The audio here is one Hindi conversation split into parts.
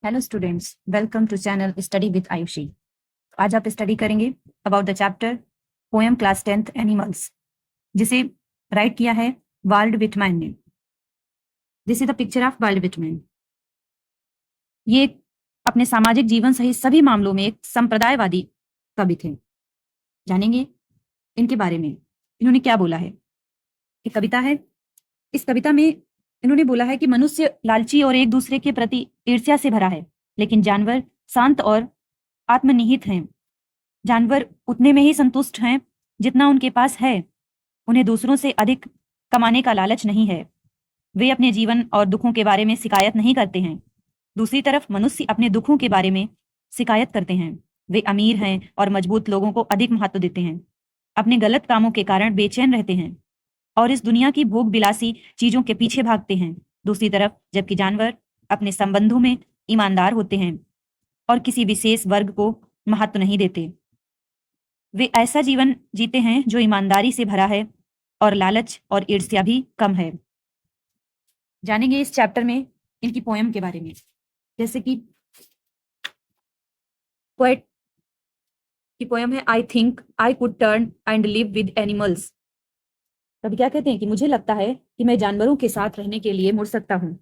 Hello students, welcome to channel study with Ayushi. आज आप स्टडी करेंगे about the chapter poem class 10th animals, जिसे राइट किया है वाल्ड विटमैन ने। This is the picture of Walt Whitman. ये अपने सामाजिक जीवन सहित सभी मामलों में एक संप्रदायवादी कवि थे। जानेंगे इनके बारे में, इन्होंने क्या बोला है। एक कविता है। इस कविता में इन्होंने बोला है कि मनुष्य लालची और एक दूसरे के प्रति ईर्ष्या से भरा है, लेकिन जानवर शांत और आत्मनिहित हैं। जानवर उतने में ही संतुष्ट हैं जितना उनके पास है। उन्हें दूसरों से अधिक कमाने का लालच नहीं है। वे अपने जीवन और दुखों के बारे में शिकायत नहीं करते हैं। दूसरी तरफ मनुष्य अपने दुखों के बारे में शिकायत करते हैं। वे अमीर हैं और मजबूत लोगों को अधिक महत्व देते हैं। अपने गलत कामों के कारण बेचैन रहते हैं और इस दुनिया की भोग विलासी चीजों के पीछे भागते हैं। दूसरी तरफ जबकि जानवर अपने संबंधों में ईमानदार होते हैं और किसी विशेष वर्ग को महत्व नहीं देते। वे ऐसा जीवन जीते हैं जो ईमानदारी से भरा है और लालच और ईर्ष्या भी कम है। जानेंगे इस चैप्टर में इनकी पोएम के बारे में। जैसे कि पोएट की पोएम है I think I could turn and live with animals. कभी क्या कहते हैं कि मुझे लगता है कि मैं जानवरों के साथ रहने के लिए मुड़ सकता हूँ।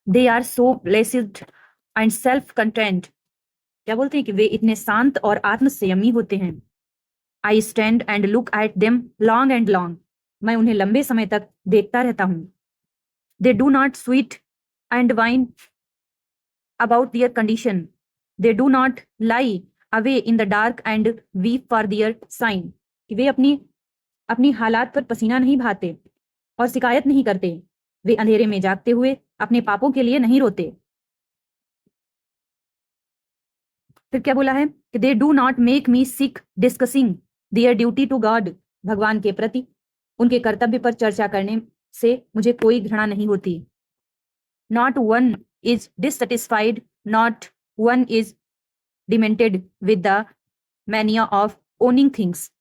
They are so blessed and self content. क्या बोलते हैं कि वे इतने शांत और आत्मसंयमी होते हैं। I stand and look at them long and long. मैं उन्हें लंबे समय तक देखता रहता हूँ। They do not sweat and whine about their condition. They do not lie away in the dark and weep for their sins. कि वे अपनी हालात पर पसीना नहीं बहाते और शिकायत नहीं करते। वे अंधेरे में जागते हुए अपने पापों के लिए नहीं रोते। फिर क्या बोला है कि they do not make me sick discussing their duty to God. भगवान के प्रति उनके कर्तव्य पर चर्चा करने से मुझे कोई घृणा नहीं होती। Not one is dissatisfied, not one is demented with the mania of owning things.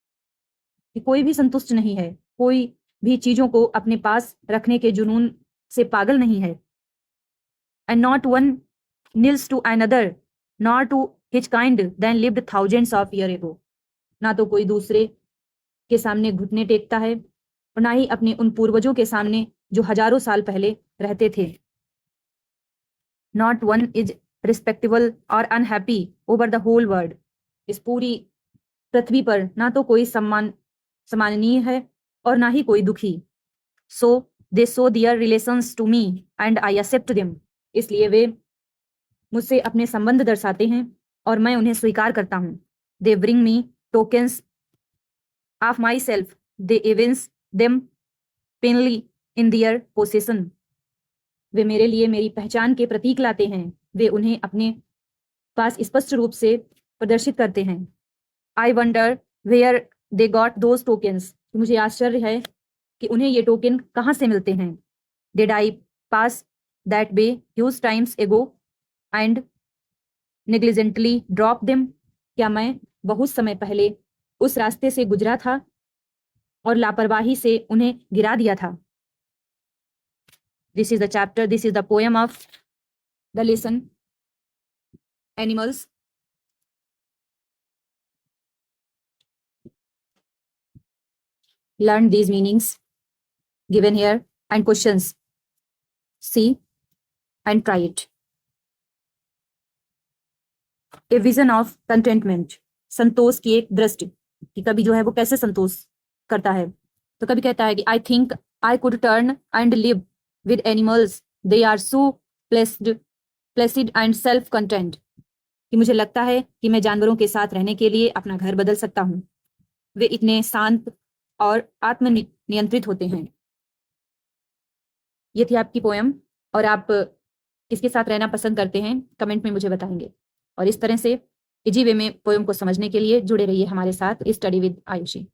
कोई भी संतुष्ट नहीं है, कोई भी चीजों को अपने पास रखने के जुनून से पागल नहीं है। And not one kneels to another nor to his kind then lived thousands of year ago. ना तो कोई दूसरे के सामने घुटने टेकता है और ना ही अपने उन पूर्वजों के सामने जो हजारों साल पहले रहते थे। नॉट वन इज रिस्पेक्टेबल और unhappy over the whole world. इस पूरी पृथ्वी पर ना तो कोई सम्माननीय है और ना ही कोई दुखी। So they show their relations to me and I accept them. इसलिए वे मुझसे अपने संबंध दर्शाते हैं और मैं उन्हें स्वीकार करता हूँ। They bring me tokens of myself, they evince them plainly in their possession. वे मेरे लिए मेरी पहचान के प्रतीक लाते हैं। वे उन्हें अपने पास स्पष्ट रूप से प्रदर्शित करते हैं। I wonder where they got those tokens. मुझे आश्चर्य है कि उन्हें ये टोकन कहाँ से मिलते हैं। Did I pass that way huge times एगो एंड नेग्लिजेंटली ड्रॉप देम। क्या मैं बहुत समय पहले उस रास्ते से गुजरा था और लापरवाही से उन्हें गिरा दिया था। This is the chapter, this is the poem of the lesson animals. Learn these meanings given here and questions. See and try it. A vision of contentment. संतोष की एक दृष्टि कि कभी जो है वो कैसे संतोष करता है। तो कभी कहता है कि I think I could turn and live with animals. They are so placid and self-content. कि मुझे लगता है कि मैं जानवरों के साथ रहने के लिए अपना घर बदल सकता हूँ। वे इतने शांत और आत्मनियंत्रित होते हैं। ये थी आपकी पोएम और आप किसके साथ रहना पसंद करते हैं कमेंट में मुझे बताएंगे। और इस तरह से इजी वे में पोएम को समझने के लिए जुड़े रहिए हमारे साथ स्टडी विद आयुषी।